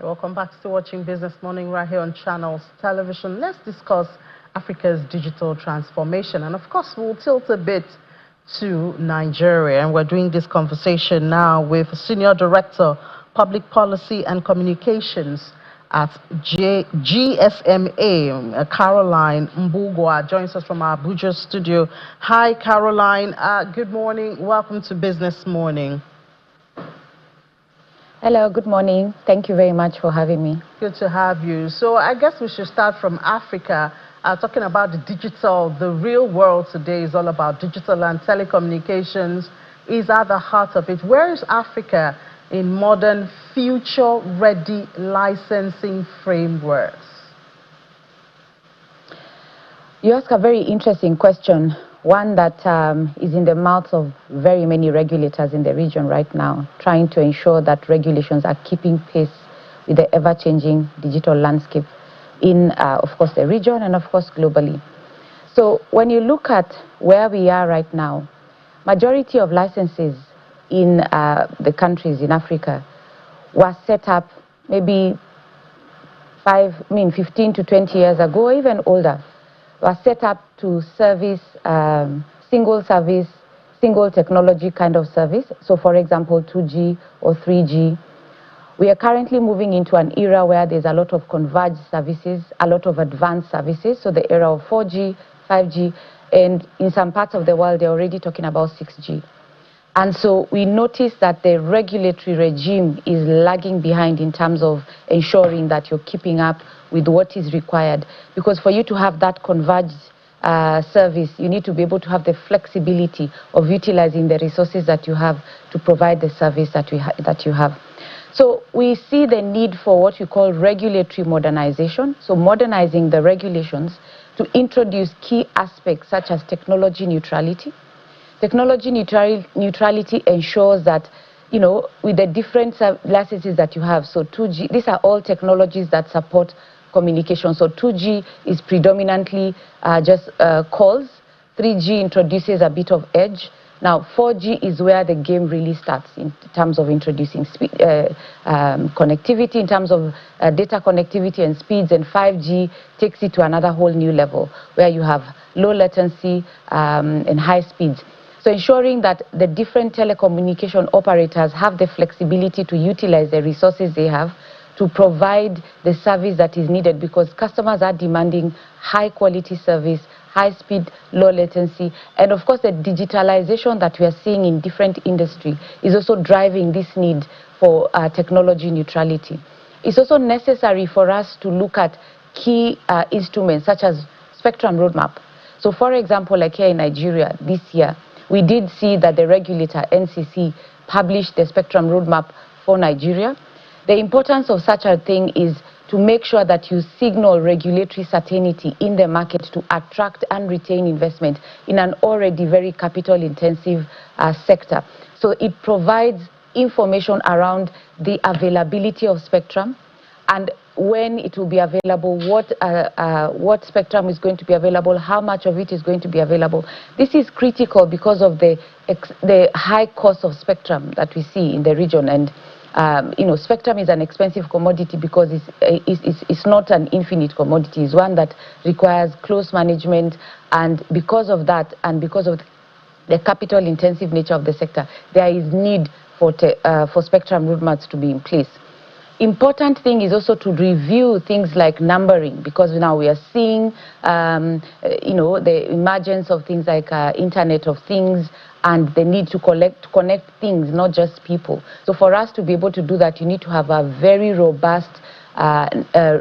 Welcome back to Watching Business Morning right here on Channels Television. Let's discuss Africa's digital transformation. And of course, we'll tilt a bit to Nigeria. And we're doing this conversation now with Senior Director, Public Policy and Communications at GSMA, Caroline Mbugwa, joins us from our Abuja studio. Hi, Caroline. Good morning. Welcome to Business Morning. Hello, good morning. Thank you very much for having me. Good to have you. So I guess we should start from Africa, talking about the digital. The real world today is all about digital, and telecommunications is at the heart of it. Where is Africa in modern, future-ready licensing frameworks? You ask a very interesting question, one that is in the mouths of very many regulators in the region right now, trying to ensure that regulations are keeping pace with the ever-changing digital landscape in, of course, the region and, of course, globally. So when you look at where we are right now, majority of licenses in the countries in Africa were set up maybe 15 to 20 years ago, even older, were set up to service single service, single technology kind of service. So for example, 2G or 3G. We are currently moving into an era where there's a lot of converged services, a lot of advanced services. So the era of 4G, 5G, and in some parts of the world, they're already talking about 6G. And so we notice that the regulatory regime is lagging behind in terms of ensuring that you're keeping up with what is required. Because for you to have that converged service, you need to be able to have the flexibility of utilizing the resources that you have to provide the service that you have. So we see the need for what we call regulatory modernization. So modernizing the regulations to introduce key aspects such as technology neutrality. Technology neutrality ensures that, you know, with the different licenses that you have, so 2G, these are all technologies that support communication. So 2G is predominantly just calls. 3G introduces a bit of edge. Now 4G is where the game really starts in terms of introducing speed, connectivity, in terms of data connectivity and speeds, and 5G takes it to another whole new level where you have low latency and high speeds. So ensuring that the different telecommunication operators have the flexibility to utilize the resources they have to provide the service that is needed, because customers are demanding high quality service, high speed, low latency. And of course, the digitalization that we are seeing in different industries is also driving this need for technology neutrality. It's also necessary for us to look at key instruments such as spectrum roadmap. So for example, like here in Nigeria this year, we did see that the regulator, NCC, published the spectrum roadmap for Nigeria. The importance of such a thing is to make sure that you signal regulatory certainty in the market to attract and retain investment in an already very capital-intensive sector. So it provides information around the availability of spectrum and when it will be available, what spectrum is going to be available, how much of it is going to be available. This is critical because of the high cost of spectrum that we see in the region. And you know, spectrum is an expensive commodity because it's not an infinite commodity. It's one that requires close management, and because of that, and because of the capital-intensive nature of the sector, there is need for spectrum roadmaps to be in place. Important thing is also to review things like numbering, because now we are seeing, you know, the emergence of things like Internet of Things and the need to connect things, not just people. So for us to be able to do that, you need to have a very robust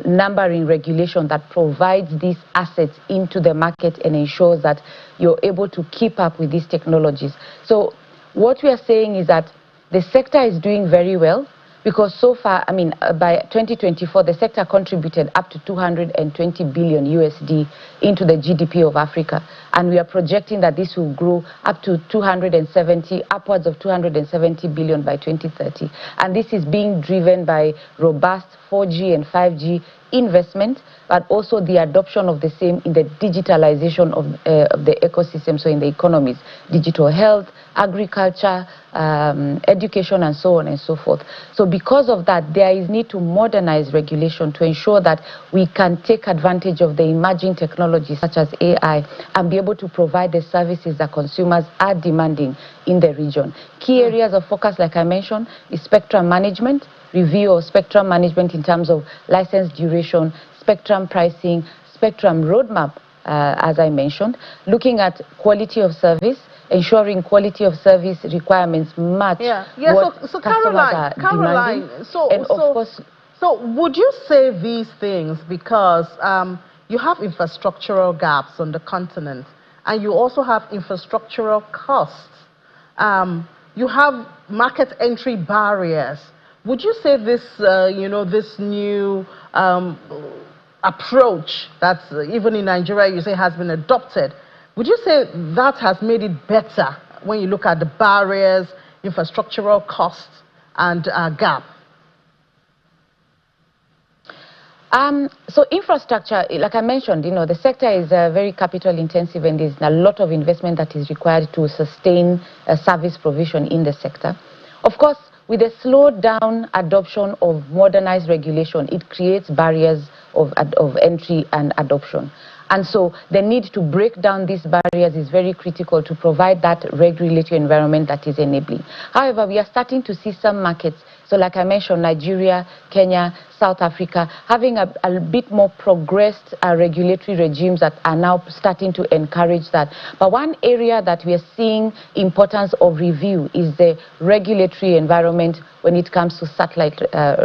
numbering regulation that provides these assets into the market and ensures that you're able to keep up with these technologies. So what we are saying is that the sector is doing very well, because so far, I mean, by 2024, the sector contributed up to 220 billion USD into the GDP of Africa. And we are projecting that this will grow up to upwards of 270 billion by 2030. And this is being driven by robust 4G and 5G investment, but also the adoption of the same in the digitalization of the ecosystem, so in the economies, digital health, agriculture, education, and so on and so forth. So because of that, there is need to modernize regulation to ensure that we can take advantage of the emerging technologies such as AI and be able to provide the services that consumers are demanding in the region. Key areas of focus, like I mentioned, is spectrum management, review of spectrum management in terms of license duration, spectrum pricing, spectrum roadmap, as I mentioned, looking at quality of service, ensuring quality of service requirements match what so customers are demanding. And of course, so would you say these things because you have infrastructural gaps on the continent, and you also have infrastructural costs, you have market entry barriers? Would you say this, this new approach that even in Nigeria you say has been adopted, would you say that has made it better when you look at the barriers, infrastructural costs, and gap? So infrastructure, like I mentioned, the sector is very capital intensive, and there's a lot of investment that is required to sustain service provision in the sector. Of course, with a slowed down adoption of modernized regulation, it creates barriers of entry and adoption. And so the need to break down these barriers is very critical to provide that regulatory environment that is enabling. However, we are starting to see some markets, so like I mentioned, Nigeria, Kenya, South Africa, having a bit more progressed regulatory regimes that are now starting to encourage that. But one area that we are seeing importance of review is the regulatory environment when it comes to satellite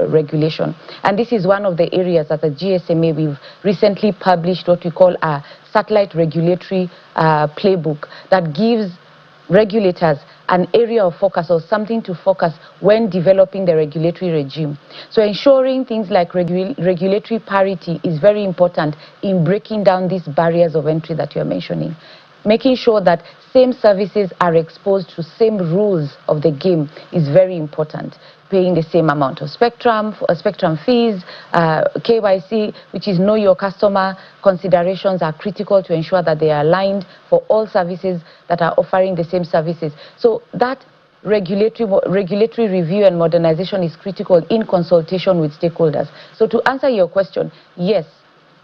regulation. And this is one of the areas that the GSMA, we've recently published what we call a satellite regulatory playbook that gives regulators an area of focus or something to focus when developing the regulatory regime. So ensuring things like regulatory parity is very important in breaking down these barriers of entry that you're mentioning. Making sure that same services are exposed to same rules of the game is very important. Paying the same amount of spectrum fees, KYC, which is know your customer considerations, are critical to ensure that they are aligned for all services that are offering the same services. So that regulatory review and modernization is critical in consultation with stakeholders. So to answer your question, yes,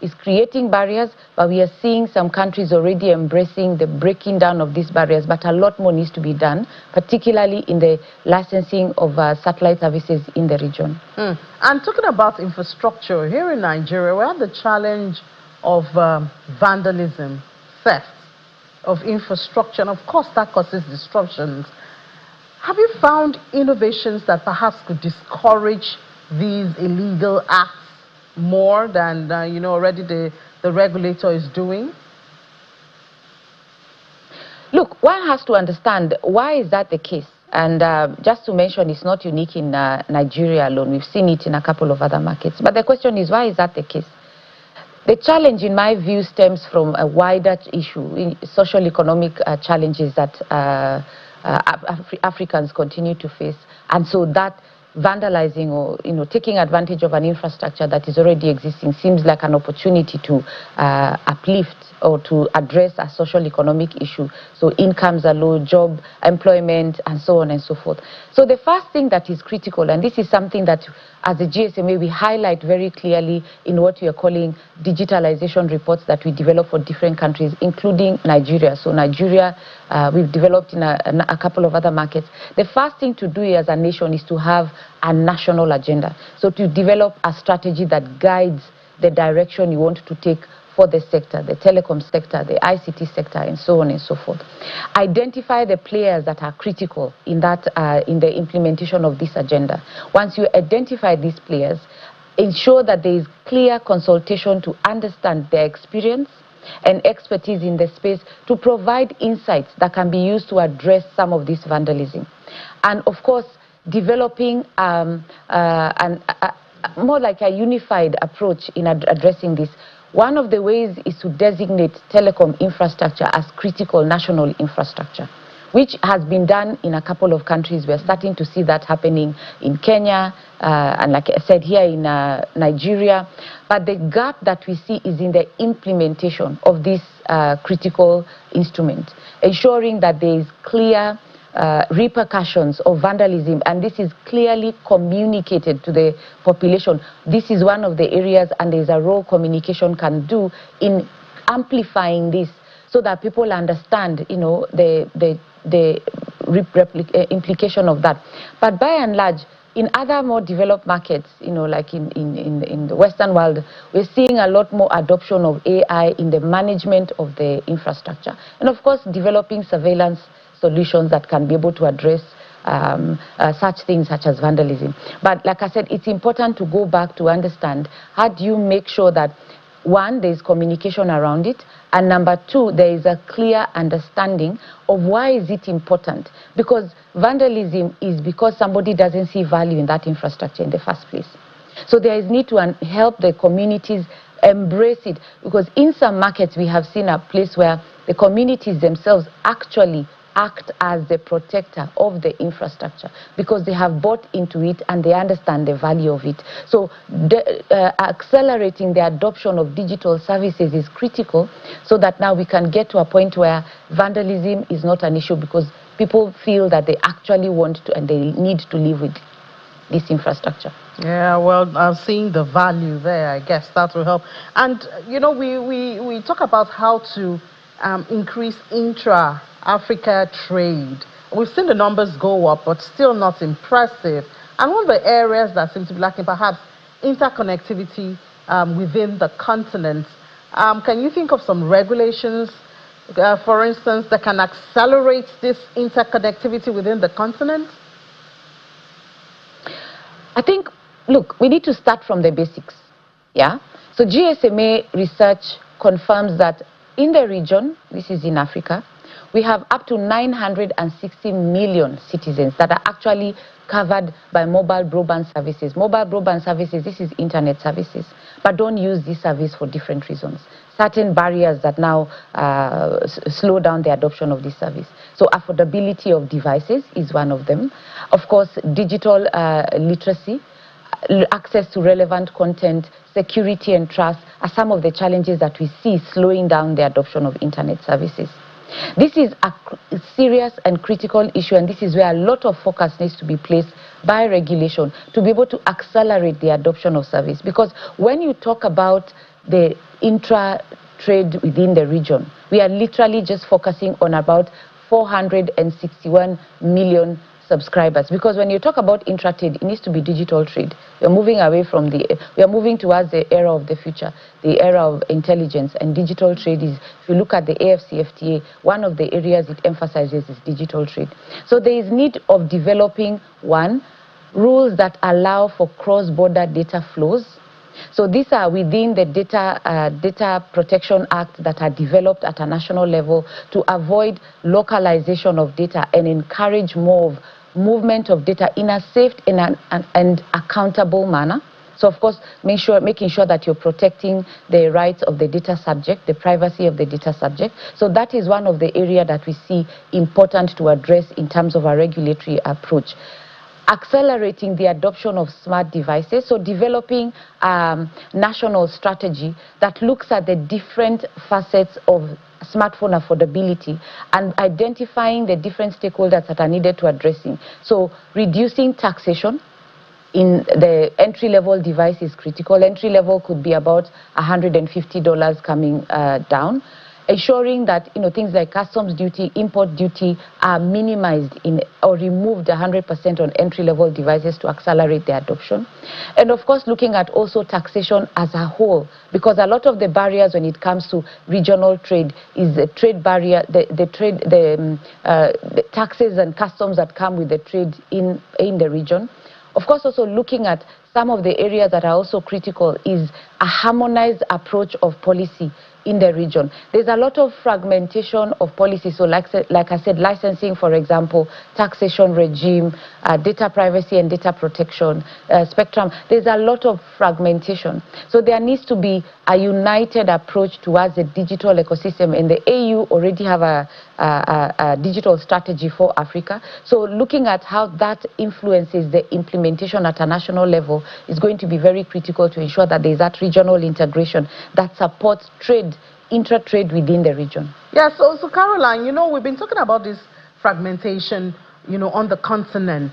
it's creating barriers, but we are seeing some countries already embracing the breaking down of these barriers, but a lot more needs to be done, particularly in the licensing of satellite services in the region. And talking about infrastructure, here in Nigeria, we have the challenge of vandalism, theft of infrastructure, and of course that causes disruptions. Have you found innovations that perhaps could discourage these illegal acts more than already the regulator is doing? Look, one has to understand why is that the case. And just to mention, it's not unique in Nigeria alone. We've seen it in a couple of other markets. But the question is, why is that the case? The challenge, in my view, stems from a wider issue, social economic challenges that Africans continue to face. And so that vandalizing or taking advantage of an infrastructure that is already existing seems like an opportunity to uplift or to address a social economic issue. So incomes are low, job, employment, and so on and so forth. So the first thing that is critical, and this is something that as a GSMA we highlight very clearly in what we are calling digitalization reports that we develop for different countries, including Nigeria. So Nigeria, we've developed in a couple of other markets. The first thing to do as a nation is to have a national agenda. So to develop a strategy that guides the direction you want to take for the sector, the telecom sector, the ICT sector, and so on and so forth. Identify the players that are critical in that in the implementation of this agenda. Once you identify these players, ensure that there is clear consultation to understand their experience and expertise in the space to provide insights that can be used to address some of this vandalism. And of course, developing more like a unified approach in addressing this. One of the ways is to designate telecom infrastructure as critical national infrastructure, which has been done in a couple of countries. We're starting to see that happening in Kenya, and like I said, here in Nigeria. But the gap that we see is in the implementation of this critical instrument, ensuring that there is clear repercussions of vandalism, and this is clearly communicated to the population. This is one of the areas, and there is a role communication can do in amplifying this, so that people understand, you know, the implication of that. But by and large, in other more developed markets, you know, like in the Western world, we're seeing a lot more adoption of AI in the management of the infrastructure, and of course, developing surveillance solutions that can be able to address such things such as vandalism. But like I said, it's important to go back to understand, how do you make sure that, one, there is communication around it, and number two, there is a clear understanding of why is it important. Because vandalism is because somebody doesn't see value in that infrastructure in the first place. So there is need to help the communities embrace it, because in some markets we have seen a place where the communities themselves actually act as the protector of the infrastructure, because they have bought into it and they understand the value of it. So accelerating the adoption of digital services is critical, so that now we can get to a point where vandalism is not an issue, because people feel that they actually want to and they need to live with this infrastructure. Yeah, well, seeing the value there, I guess that will help. And, you know, we talk about how to increase intra-Africa trade. We've seen the numbers go up, but still not impressive. And one of the areas that seems to be lacking, perhaps interconnectivity within the continent. Can you think of some regulations, for instance, that can accelerate this interconnectivity within the continent? I think, look, we need to start from the basics, yeah? So GSMA research confirms that in the region, this is in Africa, we have up to 960 million citizens that are actually covered by mobile broadband services. Mobile broadband services, this is internet services, but don't use this service for different reasons. Certain barriers that now slow down the adoption of this service. So affordability of devices is one of them. Of course, digital literacy, access to relevant content, security and trust are some of the challenges that we see slowing down the adoption of internet services. This is a serious and critical issue, and this is where a lot of focus needs to be placed by regulation to be able to accelerate the adoption of service. Because when you talk about the intra-trade within the region, we are literally just focusing on about 461 million subscribers. Because when you talk about intra-trade, it needs to be digital trade. We are moving away from we are moving towards the era of the future, the era of intelligence, and digital trade is, if you look at the AFCFTA, one of the areas it emphasizes is digital trade. So there is need of developing, one, rules that allow for cross-border data flows. So these are within the Data Protection Act that are developed at a national level to avoid localization of data and encourage more of movement of data in a safe and accountable manner. So of course, making sure that you're protecting the rights of the data subject, the privacy of the data subject. So that is one of the areas that we see important to address in terms of our regulatory approach. Accelerating the adoption of smart devices, so developing national strategy that looks at the different facets of smartphone affordability and identifying the different stakeholders that are needed to addressing. So reducing taxation in the entry-level device is critical. Entry-level could be about $150 coming down. Ensuring that things like customs duty, import duty are minimized or removed 100% on entry-level devices to accelerate the adoption. And of course, looking at also taxation as a whole, because a lot of the barriers when it comes to regional trade is the trade barrier, the taxes and customs that come with the trade in the region. Of course, also looking at some of the areas that are also critical is a harmonized approach of policy in the region. There's a lot of fragmentation of policy. So like I said, licensing, for example, taxation regime, data privacy and data protection, spectrum. There's a lot of fragmentation. So there needs to be a united approach towards the digital ecosystem. And the AU already have a digital strategy for Africa. So looking at how that influences the implementation at a national level is going to be very critical to ensure that there's that regional integration that supports trade, intra-trade within the region. Yeah, so Caroline, you know, we've been talking about this fragmentation, you know, on the continent.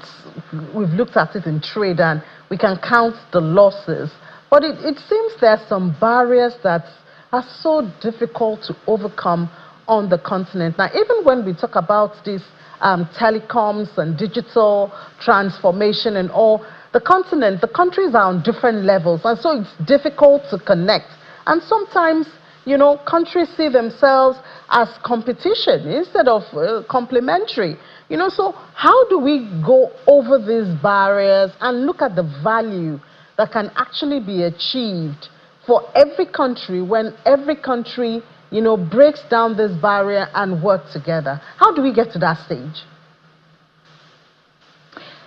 We've looked at it in trade and we can count the losses. But it seems there's some barriers that are so difficult to overcome on the continent. Now, even when we talk about this telecoms and digital transformation and all, the continent, the countries are on different levels, and so it's difficult to connect. And sometimes, you know, countries see themselves as competition instead of complementary. You know, so how do we go over these barriers and look at the value that can actually be achieved for every country when every country, you know, breaks down this barrier and work together? How do we get to that stage?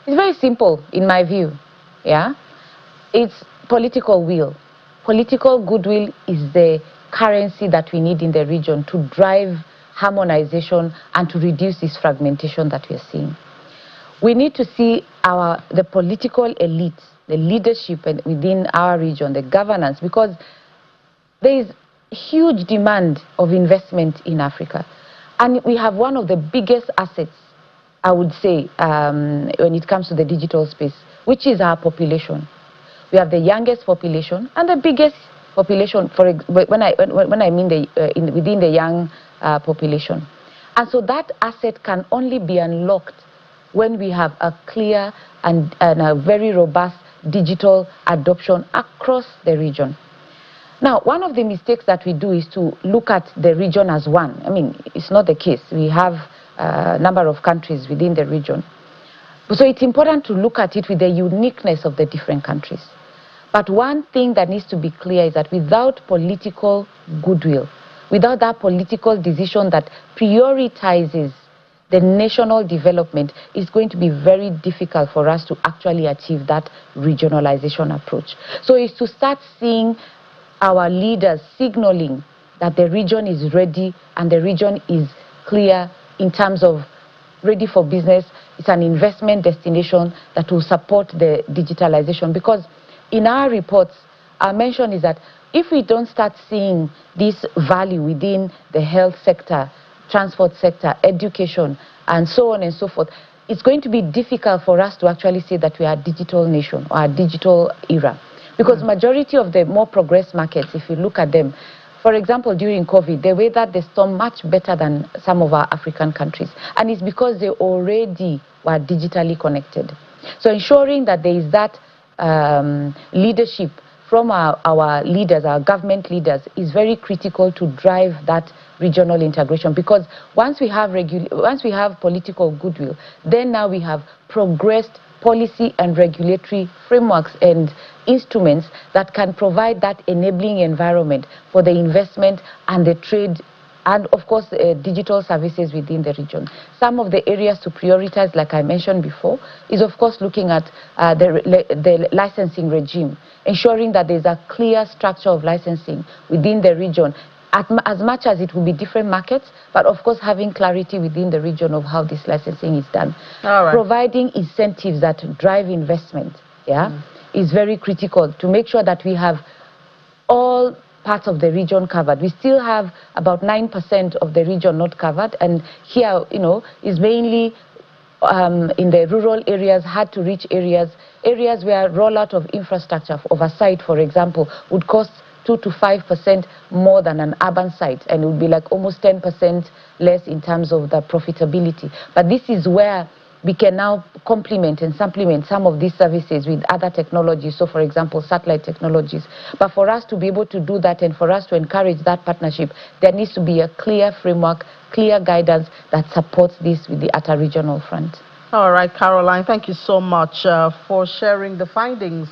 It's very simple, in my view. Yeah, it's political will. Political goodwill is the currency that we need in the region to drive harmonization and to reduce this fragmentation that we're seeing. We need to see the political elite, the leadership within our region, the governance, because there is huge demand of investment in Africa. And we have one of the biggest assets, I would say, when it comes to the digital space, which is our population. We have the youngest population and the biggest population, when I mean within the young population. And so that asset can only be unlocked when we have a clear and a very robust digital adoption across the region. Now, one of the mistakes that we do is to look at the region as one. I mean, it's not the case. We have a number of countries within the region. So it's important to look at it with the uniqueness of the different countries. But one thing that needs to be clear is that without political goodwill, without that political decision that prioritizes the national development, it's going to be very difficult for us to actually achieve that regionalization approach. So it's to start seeing our leaders signaling that the region is ready and the region is clear in terms of ready for business. It's an investment destination that will support the digitalization, because in our reports, our mention is that if we don't start seeing this value within the health sector, transport sector, education, and so on and so forth, it's going to be difficult for us to actually say that we are a digital nation or a digital era. Because majority of the more progressed markets, if you look at them, for example, during COVID, they weathered the storm much better than some of our African countries. And it's because they already were digitally connected. So ensuring that there is that leadership from our leaders, our government leaders, is very critical to drive that regional integration. Because once we have political goodwill, then now we have progressed policy and regulatory frameworks and instruments that can provide that enabling environment for the investment and the trade and, of course, digital services within the region. Some of the areas to prioritize, like I mentioned before, is, of course, looking at the licensing regime, ensuring that there's a clear structure of licensing within the region, as much as it will be different markets, but of course having clarity within the region of how this licensing is done. All right. Providing incentives that drive investment, is very critical to make sure that we have all parts of the region covered. We still have about 9% of the region not covered, and here, you know, is mainly in the rural areas, hard to reach areas where rollout of infrastructure oversight, for example, would cost 2 to 5% more than an urban site, and it would be like almost 10% less in terms of the profitability. But this is where we can now complement and supplement some of these services with other technologies, so for example, satellite technologies. But for us to be able to do that and for us to encourage that partnership, there needs to be a clear framework, clear guidance that supports this at a regional front. All right, Caroline, thank you so much for sharing the findings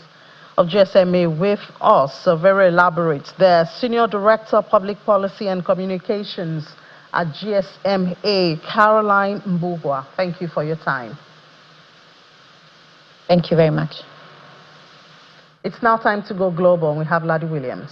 of GSMA with us. So very elaborate. The Senior Director of Public Policy and Communications at GSMA, Caroline Mbugwa. Thank you for your time. Thank you very much. It's now time to go global. We have Ladi Williams.